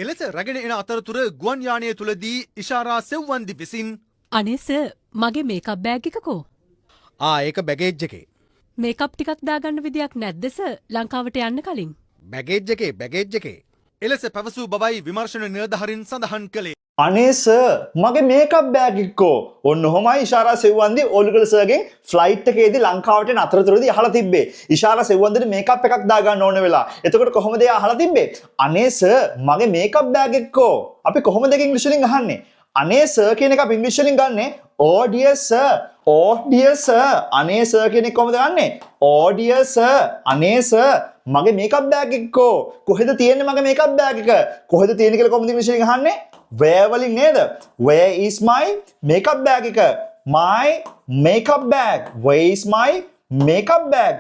එලෙස රැගෙන එන අතරතුර ගුවන් යානය තුලදී ඉෂාරා සෙව්වන්දි විසින් අනේ සර් මගේ මේකප් බෑග් එක කෝ? ඒක බැගේජ් එකේ. මේකප් ටිකක් දාගන්න විදියක් නැද්ද සර් ලංකාවට යන්න කලින්? බැගේජ් එකේ. එලෙස පැවසූ බවයි විමර්ශන නිලධාරීන් සඳහන් කළේ. අනේ සර් මගේ මේකප් බෑග් එක්කෝ ඔන්න ඔහොමයි ඉෂාරා සෙව්වන්දි ඕලුගල සර්ගෙන් ෆ්ලයිට් එකේදී ලංකාවට එන අතරතුරදී අහලා තිබ්බේ. ඉෂාරා සෙව්වන්දිට මේකප් එකක් දාගන්න ඕන වෙලා. එතකොට කොහොමද එයා අහලා තිබ්බේ? අනේ සර් මගේ මේකප් බෑග් එක්කෝ. අපි කොහොමද ඒක ඉංග්‍රීසි වලින් අහන්නේ? අනේ සර් කියන එක අපි ඉංග්‍රීසි වලින් ගන්නෙ oh dear sir. oh dear sir. අනේ සර් කියන එක කොහොමද ගන්නෙ? oh dear sir. අනේ සර් මගේ මේකප් බෑග් එක්කෝ. කොහෙද තියෙන්නේ මගේ මේකප් බෑග් එක? කොහෙද තියෙන්නේ කියලා කොහොමද ඉංග්‍රීසි වලින් අහන්නේ? Where වලින් නේද? Where is my makeup bag එක? My makeup bag. Where is my makeup bag?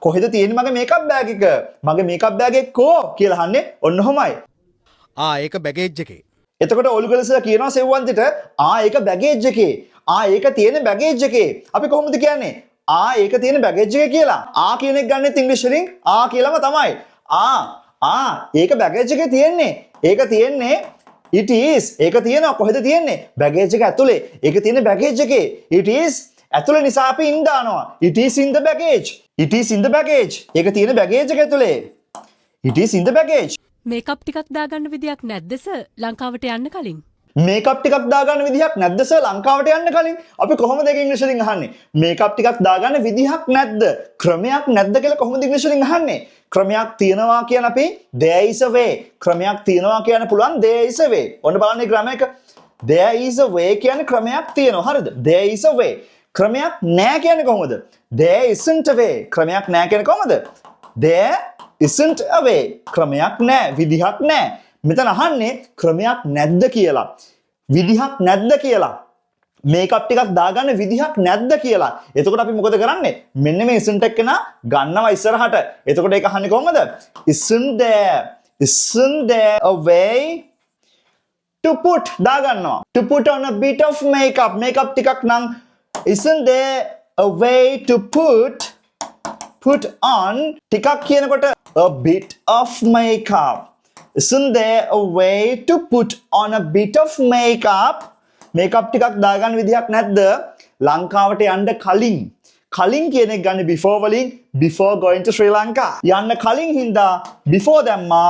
කොහෙද තියෙන්නේ මගේ makeup bag එක? මගේ makeup bag එක කෝ කියලා අහන්නේ ඔන්න ඔහොමයි. ඒක බැගේජ් එකේ. එතකොට ඔලුගල සර් කියනවා සෙව්වන්තිට ඒක බැගේජ් එකේ. ඒක තියෙන්නේ බැගේජ් එකේ. අපි කොහොමද කියන්නේ? ඒක තියෙන්නේ බැගේජ් එකේ කියලා. කියන එක ගන්නෙත් ඉංග්‍රීසි වලින් කියලාම තමයි. ඒක බැගේජ් එකේ තියෙන්නේ. ඒක තියෙන්නේ it is ඒක තියෙනවා කොහෙද තියෙන්නේ බැගේජ් එක ඇතුලේ ඒක තියෙන්නේ බැගේජ් එකේ it is ඇතුලේ නිසා අපි in දානවා it is in the baggage ඒක තියෙන්නේ බැගේජ් එක ඇතුලේ it is in the baggage makeup ටිකක් දාගන්න විදියක් නැද්ද සර් ලංකාවට යන්න කලින්? මේකප් ටිකක් දාගන්න විදිහක් නැද්ද සර් ලංකාවට යන්න කලින්? අපි කොහොමද ඒක ඉංග්‍රීසි වලින් අහන්නේ? මේකප් ටිකක් දාගන්න විදිහක් නැද්ද? ක්‍රමයක් නැද්ද කියලා කොහොමද ඉංග්‍රීසි වලින් අහන්නේ? ක්‍රමයක් තියෙනවා කියන අපි there is a way. ක්‍රමයක් තියෙනවා කියන්න පුළුවන් there is a way. ඔන්න බලන්න මේ ග්‍රාමර් එක. there is a way කියන්නේ ක්‍රමයක් තියෙනවා. හරිද? there is a way. ක්‍රමයක් නැහැ කියන්නේ කොහොමද? there isn't a way. ක්‍රමයක් නැහැ කියන්නේ කොහොමද? there isn't a way. ක්‍රමයක් නැහැ, විදිහක් නැහැ. මෙතන අහන්නේ ක්‍රමයක් නැද්ද කියලා. විදිහක් නැද්ද කියලා. මේකප් ටිකක් දාගන්න විදිහක් නැද්ද කියලා. එතකොට අපි මොකද කරන්නේ? මෙන්න මේ isn't එක නා ගන්නවා ඉස්සරහට. එතකොට ඒක අහන්නේ කොහොමද? isn't there a way to put දාගන්නවා. to put on a bit of makeup. makeup ටිකක් නම් isn't there a way to put on ටිකක් කියනකොට a bit of makeup. isn't there a way to put on a bit of makeup? Makeup ටිකක් දාගන්න විදිහක් නැද්ද ලංකාවට යන්න කලින් කියන එක ගන්න before වලින් before going to Sri Lanka යන්න කලින් හින්දා before දැම්මා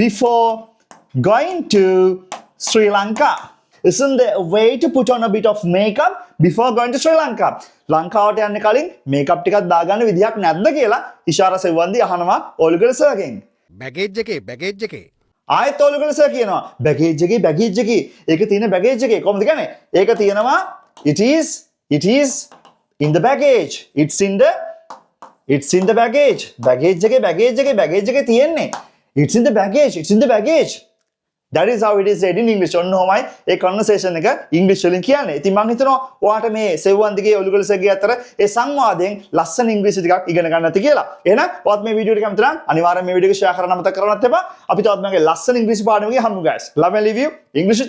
before going to Sri Lanka isn't there a way to put on a bit of makeup before going to Sri Lanka ලංකාවට යන්න කලින් මේකප් ටිකක් දාගන්න විදිහක් නැද්ද කියලා ඉෂාරා සෙව්වන්දි අහනවා ඔලුගල සර්ගෙන් බැගේජ් එකේ. ආයෙත් ඔලුගල සර් කියනවා බැගේජ් එකේ ඒක තියෙන බැගේජ් එකේ කොහොමද කියන්නේ ඒක තියෙනවා it is in the baggage it's in the baggage බැගේජ් එකේ තියෙන්නේ it's in the baggage that is how it is said in English ඔන්න ඔහමයි ඒ conversation එක ඉංග්‍රීසි වලින් කියන්නේ ඉතින් මම හිතනවා ඔයාට මේ සෙව්වන්දිගේ ඔලුගල සර්ගේ අතර ඒ සංවාදයෙන් ලස්සන ඉංග්‍රීසි ටිකක් ඉගෙන ගන්න ඇති කියලා එහෙනම් ඔයත් මේ වීඩියෝ එක කැමති නම් අනිවාර්යෙන් මේ වීඩියෝ එක share කරන්න අමතක කරන්නත් එපා අපි තවත් මගේ ලස්සන ඉංග්‍රීසි පාඩමකින් හමු guys love and leave you English